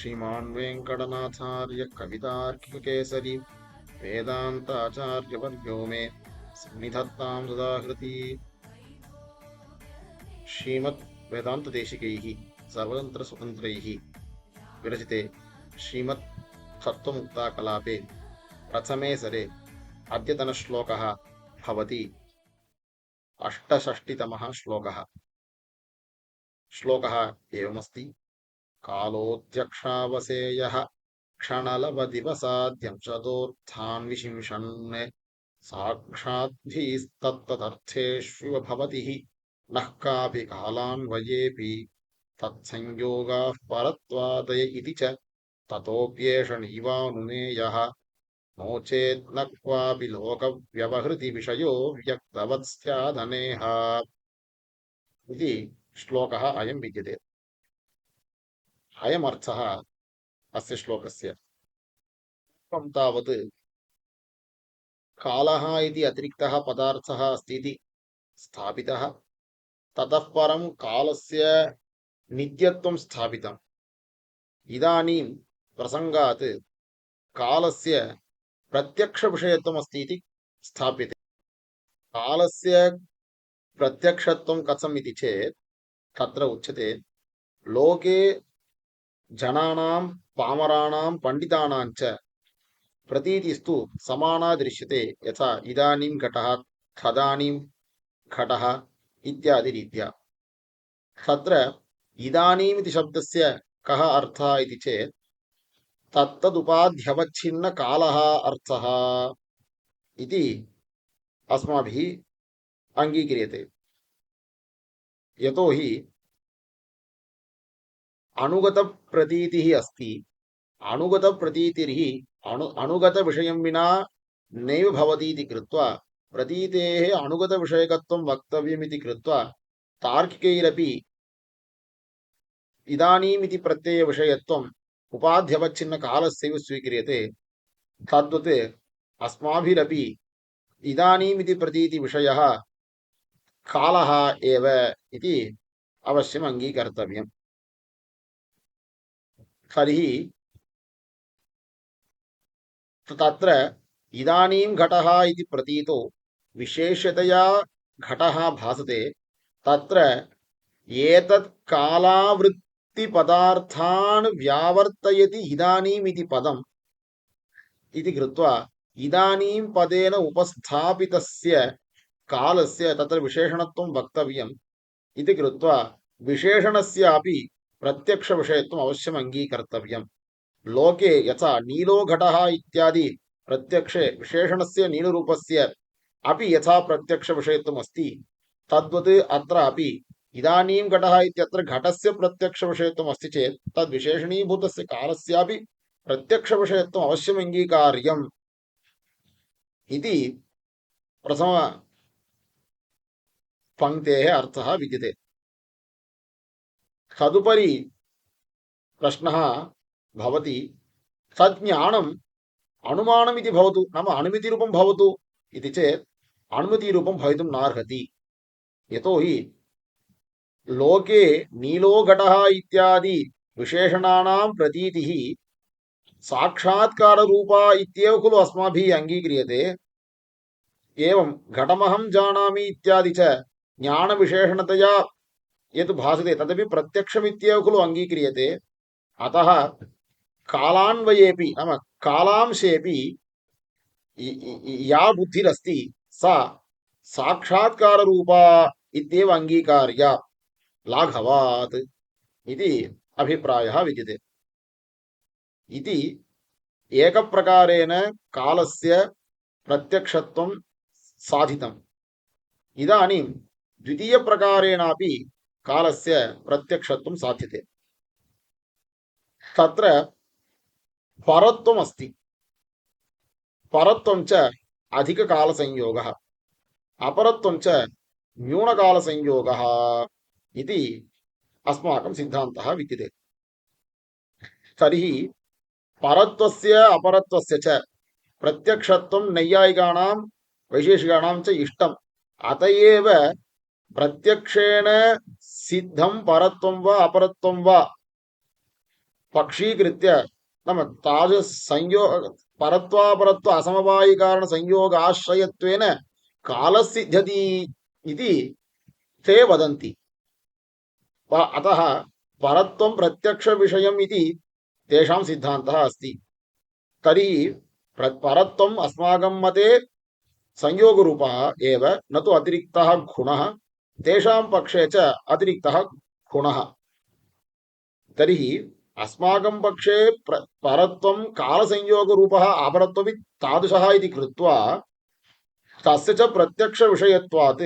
श्रीमान् वेङ्कटनाथार्य कवितार्किककेसरी वेदान्ताचार्यवर्यो मे सन्निधत्तां सदाहृति। श्रीमद् वेदान्तदेशिकैः सर्वतन्त्रस्वतन्त्रैः विरचिते श्रीमद् तत्त्वमुक्ताकलापे प्रथमे सरे अद्यतनश्लोकः भवति 68तमः श्लोकः। श्लोकः एवमस्ति। कालोऽध्यक्षावसेयः क्षणलवदिवसाद्यंशदोत्थान् विशिंशन् साक्षाद्भिस्तत्तदर्थेष्विव भवति नः कापि कालान्वयेऽपि तत्संयोगाः परत्वादय इति च ततोऽप्येष नैवानुमेयः नो चेत् न क्वापि लोकव्यवहृति विषयो व्यक्तवत् स्यादनेह इति श्लोकः अयं विद्यते। अयमर्थः अस्य श्लोकस्य तावत् कालः इति अतिरिक्तः पदार्थः अस्ति इति स्थापितः। ततः परं कालस्य नित्यत्वं स्थापितम्। इदानीं प्रसङ्गात् कालस्य प्रत्यक्षविषयत्वम् अस्ति इति स्थाप्यते। कालस्य प्रत्यक्षत्वं कथम् इति चेत् तत्र उच्यते लोके जनानां पामराणां पण्डितानां च प्रतीतिस्तु समाना दृश्यते। यथा इदानीं घटः तदानीं घटः इत्यादि रीत्या। तत्र इदानीम् इति शब्दस्य कः अर्थः इति चेत् तत्तदुपाध्यवच्छिन्न कालः अर्थः इति अस्माभिः अङ्गीक्रियते। यतोहि अनुगतप्रतीतिः अस्ति। अनुगतप्रतीतिर्हि अनुगतविषयं विना नैव भवति इति कृत्वा प्रतीतेः अनुगतविषयकत्वं वक्तव्यमिति कृत्वा तार्किकैरपि इदानीमिति प्रत्ययविषयत्वम् उपाध्यवच्छिन्नकालस्यैव स्वीक्रियते। तद्वत् अस्माभिरपि इदानीमिति प्रतीतिविषयः कालः एव इति अवश्यम् अङ्गीकर्तव्यम्। तर्हि तत्र इदानीं घटः इति प्रतीतो विशेषतया घटः भासते। तत्र एतत् कालावृत्तिपदार्थान् व्यावर्तयति इदानीम् इति पदम् इति कृत्वा इदानीं पदेन उपस्थापितस्य कालस्य तत्र विशेषणत्वं वक्तव्यम् इति कृत्वा विशेषणस्यापि प्रत्यक्षविषयत्वम् अवश्यम् अङ्गीकर्तव्यम्। लोके यथा नीलो घटः इत्यादि प्रत्यक्षे विशेषणस्य नीलरूपस्य अपि यथा प्रत्यक्षविषयत्वम् अस्ति तद्वत् अत्र अपि इदानीं घटः इत्यत्र घटस्य प्रत्यक्षविषयत्वम् अस्ति चेत् तद्विशेषणीभूतस्य कालस्यापि प्रत्यक्षविषयत्वम् अवश्यम् अङ्गीकार्यम् इति प्रथमपङ्क्तेः अर्थः विद्यते। तदुपरि प्रश्नः भवति तज्ज्ञानम् अनुमानमिति भवतु नाम अनुमितिरूपं भवतु इति चेत् अनुमितिरूपं भवितुं नार्हति। यतोहि लोके नीलो घटः इत्यादि विशेषणानां प्रतीतिः साक्षात्काररूपा इत्येव खलु अस्माभिः अङ्गीक्रियते। एवं घटमहं जानामि इत्यादि च ज्ञानविशेषणतया यत् भासते तदपि प्रत्यक्षमित्येव खलु अङ्गीक्रियते। अतः कालान्वयेऽपि नाम कालांशेऽपि या बुद्धिरस्ति सा साक्षात्काररूपा इत्येव अङ्गीकार्या लाघवात् इति अभिप्रायः विद्यते। इति एकप्रकारेण कालस्य प्रत्यक्षत्वं साधितम्। इदानीं द्वितीयप्रकारेणापि कालस्य प्रत्यक्षत्वं साध्यते। तत्र परत्वम् अस्ति। परत्वं च अधिककालसंयोगः, अपरत्वं च न्यूनकालसंयोगः इति अस्माकं सिद्धान्तः विद्यते। तर्हि परत्वस्य अपरत्वस्य च प्रत्यक्षत्वं नैयायिकानां वैशेषिकाणां च इष्टम्। अत एव प्रत्यक्षेण सिद्धं परत्वं वा अपरत्वं वा पक्षीकृत्य नाम तादृशसंयोग परत्वापरत्व असमवायिकारणसंयोगाश्रयत्वेन कालसिद्ध्यति इति ते वदन्ति। अतः परत्वं प्रत्यक्षविषयम् इति तेषां सिद्धान्तः अस्ति। तर्हि परत्वम् अस्माकं मते संयोगरूपः एव, न तु अतिरिक्तः गुणः। तेषां पक्षे च अतिरिक्तः गुणः। तर्हि अस्माकं पक्षे परत्वं कालसंयोगरूपः अपरत्वमपि तादृशः इति कृत्वा तस्य च प्रत्यक्षविषयत्वात्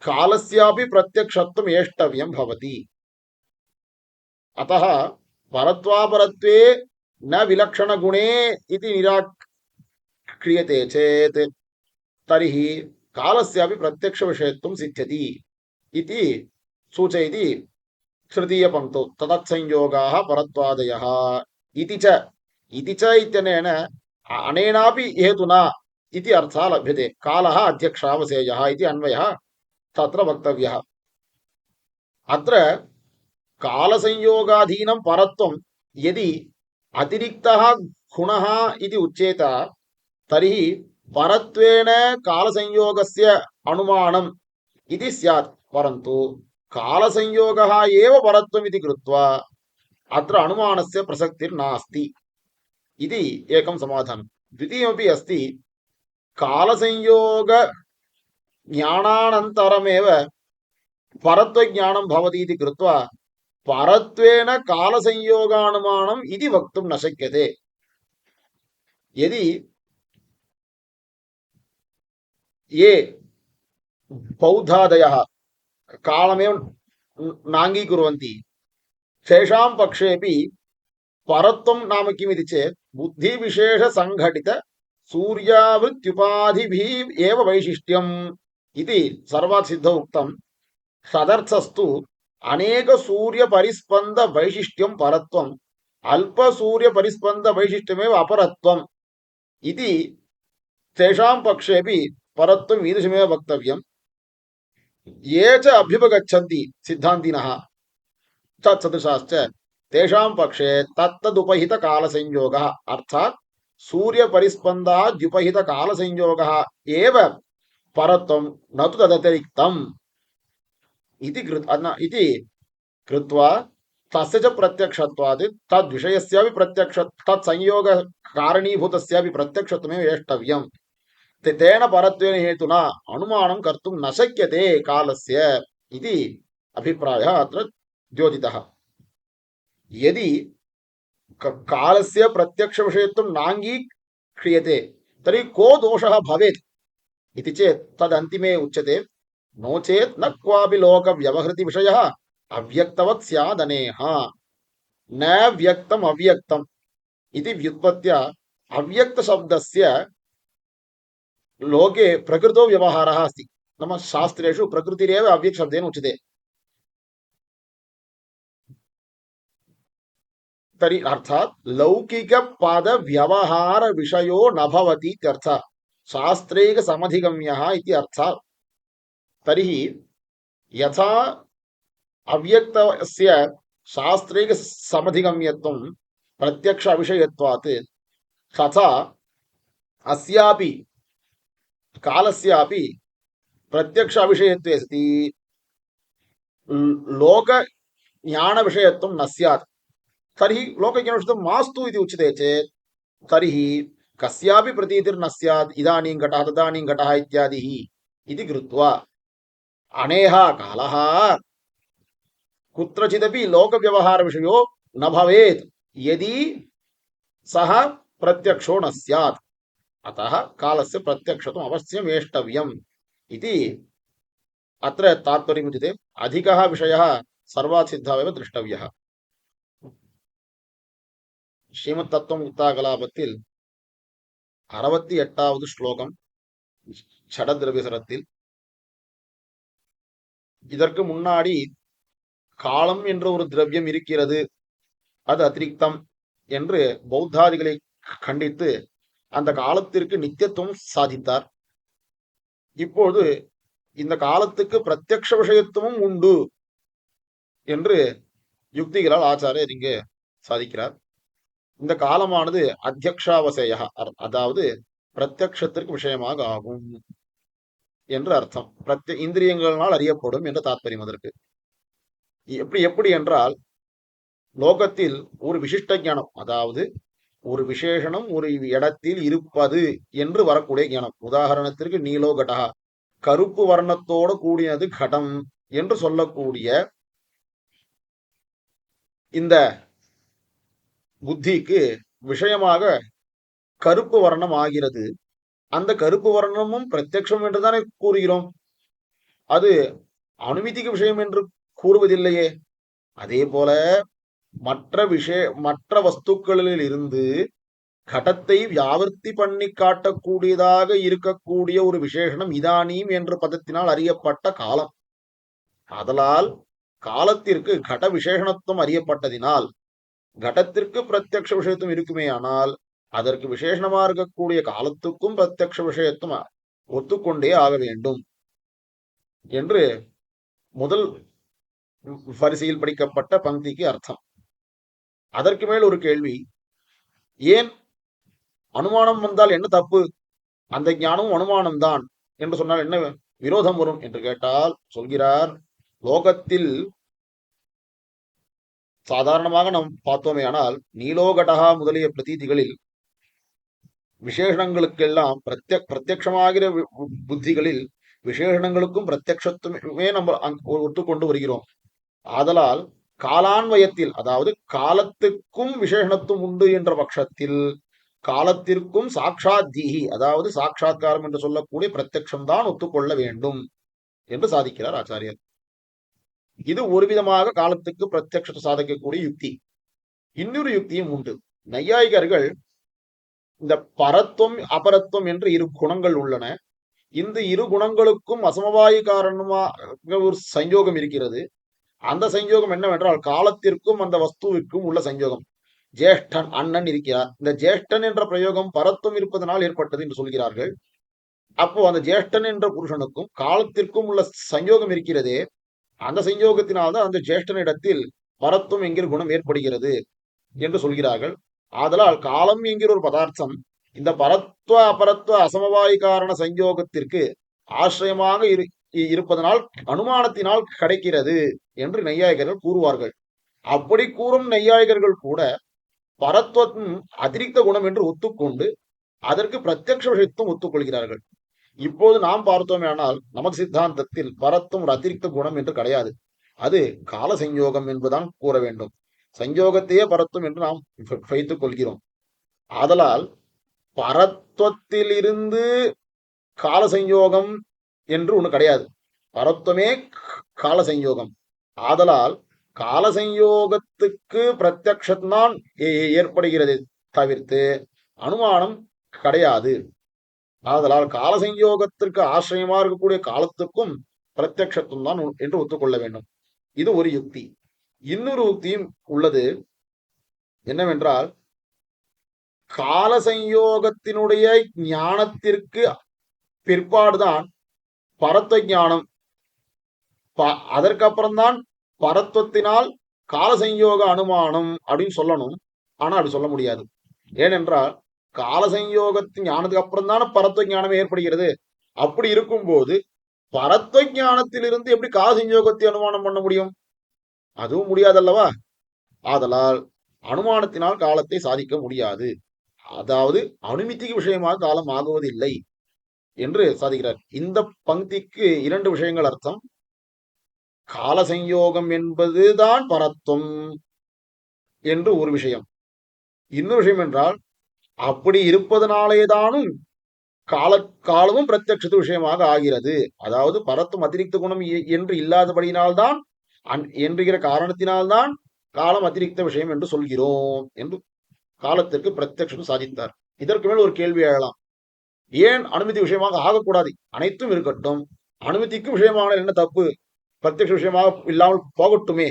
कालस्यापि प्रत्यक्षत्वम् एष्टव्यं भवति। अतः परत्वापरत्वे न विलक्षणगुणे इति निराक्रियते चेत् तर्हि कालस्यापि प्रत्यक्षविषयत्वं सिद्ध्यति इति सूचयति तृतीयपङ्क्तौ। तदत्संयोगाः परत्वादयः इति च इत्यनेन अनेनापि हेतुना इति अर्थः लभ्यते। कालः अध्यक्षावसेयः इति अन्वयः तत्र वक्तव्यः। अत्र कालसंयोगाधीनं परत्वं यदि अतिरिक्तः गुणः इति उच्येत तर्हि परत्वेन कालसंयोगस्य अनुमानम् इति स्यात्। परन्तु कालसंयोगः एव परत्वम् इति कृत्वा अत्र अनुमानस्य प्रसक्तिर्नास्ति इति एकं समाधानं। द्वितीयमपि अस्ति। कालसंयोग ज्ञानानन्तरमेव परत्वज्ञानं भवति इति कृत्वा परत्वेन कालसंयोगानुमानम् इति वक्तुं न शक्यते। यदि ये बौद्धादयः कालमेव नाङ्गीकुर्वन्ति तेषां पक्षेपि परत्वं नाम किमिति चेत् बुद्धिविशेषसङ्घटित सूर्यावृत्युपाधिभिः एव वैशिष्ट्यम् इति सर्वात् सिद्धौ उक्तं। तदर्थस्तु अनेकसूर्यपरिस्पन्दवैशिष्ट्यं परत्वम्, अल्पसूर्यपरिस्पन्दवैशिष्ट्यमेव अपरत्वम् इति तेषां पक्षेपि परत्वम् ईदृशमेव वक्तव्यम्। ये च अभ्युपगच्छन्ति सिद्धान्तिनः तत्सदृशाश्च तेषां पक्षे तत्तदुपहितकालसंयोगः अर्थात् सूर्यपरिस्पन्दाद्युपहितकालसंयोगः एव परत्वं, न तु तदतिरिक्तम् इति कृत्वा तस्य च प्रत्यक्षत्वात् तद्विषयस्यापि प्रत्यक्ष तत्संयोगकारणीभूतस्यापि प्रत्यक्षत्वमेव वेष्टव्यम्। तेन परत्वेन हेतुना अनुमानं कर्तुं न शक्यते कालस्य इति अभिप्रायः अत्र द्योतितः। यदि कालस्य प्रत्यक्षविषयत्वं नाङ्गीक्रियते तर्हि को दोषः भवेत् इति चेत् तदन्तिमे उच्यते। नो चेत् न क्वापि लोकव्यवहृतिविषयः अव्यक्तवत् स्यादनेह। न व्यक्तम् अव्यक्तम् इति व्युत्पत्त्या अव्यक्तशब्दस्य लोके प्रकृतौ व्यवहारः अस्ति। नाम शास्त्रेषु प्रकृतिरेव अव्यक्तशब्देन उच्यते। तर्हि अर्थात् लौकिकपदव्यवहारविषयो न भवति इत्यर्थः। शास्त्रैकसमधिगम्यः इति अर्थः। तर्हि यथा अव्यक्तस्य शास्त्रैकसमधिगम्यत्वं प्रत्यक्ष अविषयत्वात् तथा अस्यापि कालस्यापि प्रत्यक्ष अविषयत्वे सति लोकज्ञानविषयत्वं न स्यात्। तर्हि लोकज्ञानविषयत्वं मास्तु इति उच्यते चेत् तर्हि कस्यापि प्रतीतिर्न स्यात् इदानीं घटः तदानीं घटः इत्यादिः इति कृत्वा अनेः कालः कुत्रचिदपि लोकव्यवहारविषयो न भवेत् यदि सः प्रत्यक्षो न स्यात्। अतः कालस्य प्रत्यक्षत्वम् अवश्यं वेष्टव्यम् इति अत्र तात्पर्यमुच्यते। अधिकः विषयः सर्वात् सिद्धावेव द्रष्टव्यः। ஸ்ரீமத்தத்துவம் முக்தாகலாபத்தில் 68வது ஸ்லோகம் ஷடத்ரவியசரத்தில். இதற்கு முன்னாடி காலம் என்ற ஒரு திரவியம் இருக்கிறது, அது அதிரிக்தம் என்று பௌத்தாதிகளை கண்டித்து அந்த காலத்திற்கு நித்தியத்துவம் சாதித்தார். இப்போது இந்த காலத்துக்கு பிரத்யக்ஷ விஷயத்துவமும் உண்டு என்று யுக்திகளால் ஆச்சாரியர் இங்கே சாதிக்கிறார். இந்த காலமானது அத்தியக்ஷாவசேய, அதாவது பிரத்யக்ஷத்திற்கு விஷயமாக ஆகும் என்று அர்த்தம். இந்திரியங்களினால் அறியப்படும் என்று தாத்பரியம் அதற்கு. எப்படி எப்படி என்றால், லோகத்தில் ஒரு விசிஷ்ட ஞானம், அதாவது ஒரு விசேஷணம் ஒரு இடத்தில் இருப்பது என்று வரக்கூடிய ஞானம். உதாரணத்திற்கு நீலோ கடகா, கருப்பு வர்ணத்தோடு கூடியது கடம் என்று சொல்லக்கூடிய இந்த புத்திக்கு விஷயமாக கருப்பு வர்ணம் ஆகிறது. அந்த கருப்பு வர்ணமும் பிரத்யக்ஷம் என்றுதானே கூறுகிறோம். அது அனுமிதிக்கு விஷயம் என்று கூறுவதில்லையே. அதே போல மற்ற வஸ்துக்களில் இருந்து கடத்தை வியாவர்த்தி பண்ணி காட்டக்கூடியதாக இருக்கக்கூடிய ஒரு விசேஷனம் இதானீம் என்ற பதத்தினால் அறியப்பட்ட காலம். ஆதலால் காலத்திற்கு கட விசேஷணத்துவம் அறியப்பட்டதினால் கடத்திற்கு பிரத்யக்ஷ விஷயத்துவம் இருக்குமே, ஆனால் அதற்கு விசேஷணமா இருக்கக்கூடிய காலத்துக்கும் பிரத்யக்ஷ விஷயத்துவம் ஒத்துக்கொண்டே ஆக வேண்டும் என்று முதல் வரிசையில் படிக்கப்பட்ட பங்கிக்கு அர்த்தம். அதற்கு மேல் ஒரு கேள்வி, ஏன் அனுமானம் வந்தால் என்ன தப்பு, அந்த ஞானமும் அனுமானம் தான் என்று சொன்னால் என்ன விரோதம் வரும் என்று கேட்டால் சொல்கிறார், லோகத்தில் சாதாரணமாக நாம் பார்த்தோமே ஆனால் நீலோகடகா முதலிய பிரதீதிகளில் விசேஷணங்களுக்கெல்லாம் பிரத்யக்ஷமாகிற புத்திகளில் விசேஷணங்களுக்கும் பிரத்யக்ஷத்துமே நம்ம ஒத்துக்கொண்டு வருகிறோம். ஆதலால் காலான்வயத்தில், அதாவது காலத்துக்கும் விசேஷணத்துவம் உண்டு என்ற பட்சத்தில் காலத்திற்கும் சாட்சாத்தீகி, அதாவது சாட்சாத்காரம் என்று சொல்லக்கூடிய பிரத்யக்ஷம் தான் ஒத்துக்கொள்ள வேண்டும் என்று சாதிக்கிறார் ஆச்சாரியர். இது ஒரு விதமாக காலத்துக்கு பிரத்யக்ஷத்தை சாதிக்கக்கூடிய யுக்தி. இன்னொரு யுக்தியும் உண்டு. நையாயிகர்கள் இந்த பரத்துவம் அபரத்துவம் என்று இரு குணங்கள் உள்ளன. இந்த இரு குணங்களுக்கும் அசமவாயு காரணமாக ஒரு சஞ்சோகம் இருக்கிறது. அந்த சஞ்சோகம் என்னவென்றால் காலத்திற்கும் அந்த வஸ்துவிற்கும் உள்ள சஞ்சோகம். ஜேஷ்டன் அண்ணன் இருக்கிறார். இந்த ஜேஷ்டன் என்ற பிரயோகம் பரத்துவம் இருப்பதனால் ஏற்பட்டது என்று சொல்கிறார்கள். அப்போ அந்த ஜேஷ்டன் என்ற புருஷனுக்கும் காலத்திற்கும் உள்ள சஞ்சோகம் இருக்கிறதே, அந்த சஞ்சோகத்தினால்தான் அந்த ஜேஷ்டனிடத்தில் பரத்துவம் என்கிற குணம் ஏற்படுகிறது என்று சொல்கிறார்கள். ஆதலால் காலம் என்கிற ஒரு பதார்த்தம் இந்த பரத்துவ அபரத்துவ அசமவாயு காரண சஞ்சோகத்திற்கு ஆசிரியமாக இருப்பதனால் அனுமானத்தினால் கிடைக்கிறது என்று நையாயிகர்கள் கூறுவார்கள். அப்படி கூறும் நையாயிகர்கள் கூட பரத்துவத்தின் அதிரிக்த குணம் என்று ஒத்துக்கொண்டு அதற்கு பிரத்யக்ஷ விஷயத்தும் ஒத்துக்கொள்கிறார்கள். இப்போது நாம் பார்த்தோமே ஆனால் நமது சித்தாந்தத்தில் பரத்துவம் ஒரு அதிரிக்த குணம் என்று கிடையாது. அது கால சஞ்சோகம் என்பதுதான் கூற வேண்டும். சஞ்சோகத்தையே பரத்துவம் என்று நாம் வைத்துக் கொள்கிறோம். ஆதலால் பரத்துவத்திலிருந்து கால சஞ்சோகம் என்று ஒண்ணு கிடையாது. பரத்துவமே கால சஞ்சோகம். ஆதலால் கால சஞ்சோகத்துக்கு பிரத்யக்ஷத்தான் ஏற்படுகிறது தவிர்த்து அனுமானம் கிடையாது. ஆதலால் கால சஞ்சோகத்திற்கு ஆசிரியமா இருக்கக்கூடிய காலத்துக்கும் பிரத்யக்ஷத்துவம் தான் என்று ஒத்துக்கொள்ள வேண்டும். இது ஒரு யுக்தி. இன்னொரு யுக்தியும் உள்ளது. என்னவென்றால், கால சஞ்சோகத்தினுடைய ஞானத்திற்கு பிற்பாடுதான் பரத்துவ ஞானம். அதற்கப்புறம்தான் பரத்துவத்தினால் கால சஞ்சோக அனுமானம் அப்படின்னு சொல்லணும். ஆனா அப்படி சொல்ல முடியாது. ஏனென்றால் கால சஞ்சோகத்தின் ஞானத்துக்கு அப்புறம் தானே பரத்துவ ஞானமே ஏற்படுகிறது. அப்படி இருக்கும்போது பரத்துவ ஞானத்திலிருந்து எப்படி கால சஞ்சோகத்தை அனுமானம் பண்ண முடியும்? அதுவும் முடியாதல்லவா. ஆதலால் அனுமானத்தினால் காலத்தை சாதிக்க முடியாது. அதாவது அனுமித்திக்கு விஷயமாக காலம் ஆகுவதில்லை என்று சாதிக்கிறார். இந்த பங்கிக்கு இரண்டு விஷயங்கள் அர்த்தம். கால சஞ்சோகம் என்பதுதான் பரத்துவம் என்று ஒரு விஷயம். இன்னொரு விஷயம் என்றால், அப்படி இருப்பதனாலேதானும் காலமும் பிரத்யட்சத்து விஷயமாக ஆகிறது. அதாவது பரத்துவம் அதிரிக்த குணம் என்று இல்லாதபடியினால்தான் என்கிற காரணத்தினால்தான் காலம் அதிரிக்த விஷயம் என்று சொல்கிறோம் என்று காலத்திற்கு பிரத்யட்சம் சாதித்தார். இதற்கு மேல் ஒரு கேள்வி எழலாம். ஏன் அனுமதி விஷயமாக ஆகக்கூடாது? அனைத்தும் இருக்கட்டும், அனுமதிக்கு விஷயமான என்ன தப்பு? பிரத்யட்ச விஷயமாக இல்லாமல் போகட்டுமே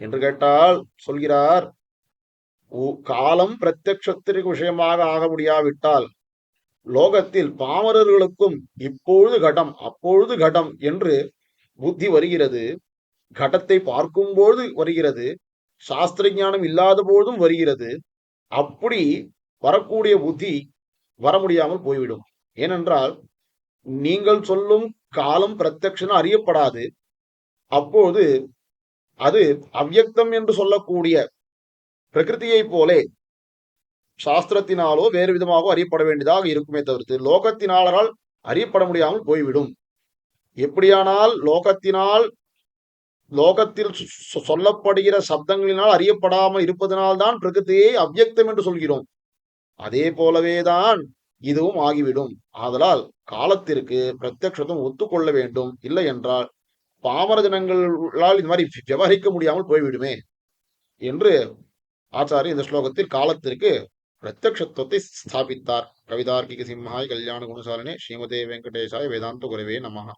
என்று கேட்டால் சொல்கிறார், காலம் பிரத்யட்சத்திற்கு விஷயமாக ஆக முடியாவிட்டால் லோகத்தில் பாமரர்களுக்கும் இப்பொழுது கடம் அப்பொழுது கடம் என்று புத்தி வருகிறது. கடத்தை பார்க்கும்போது வருகிறது. சாஸ்திர ஞானம் இல்லாத போதும் வருகிறது. அப்படி வரக்கூடிய புத்தி வர முடியாமல் போய்விடும். ஏனென்றால் நீங்கள் சொல்லும் காலம் பிரத்யக்ஷன அறியப்படாது. அப்போது அது அவ்யக்தம் என்று சொல்லக்கூடிய பிரகிருதியை போலே சாஸ்திரத்தினாலோ வேறு விதமாகவோ அறியப்பட வேண்டியதாக இருக்குமே தவிர்த்து லோகத்தினாளரால் அறியப்பட முடியாமல் போய்விடும். எப்படியானால் லோகத்தில் சொல்லப்படுகிற சப்தங்களினால் அறியப்படாமல் இருப்பதனால்தான் பிரகிருதியை அவ்யக்தம் என்று சொல்கிறோம். அதே போலவேதான் இதுவும் ஆகிவிடும். ஆதலால் காலத்திற்கு பிரத்யக்ஷத்துவம் ஒத்துக்கொள்ள வேண்டும். இல்லை என்றால் பாமர ஜனங்களால் இந்த மாதிரி விவகரிக்க முடியாமல் போய்விடுமே என்று ஆச்சாரியர் இந்த ஸ்லோகத்தில் காலத்திற்கு பிரத்யக்ஷத்துவத்தை ஸ்தாபித்தார். கவிதார்க்கிக சிம்ஹாய் கல்யாண குணசாலினே ஸ்ரீமதே வெங்கடேசாய வேதாந்த குரவே நமஹ.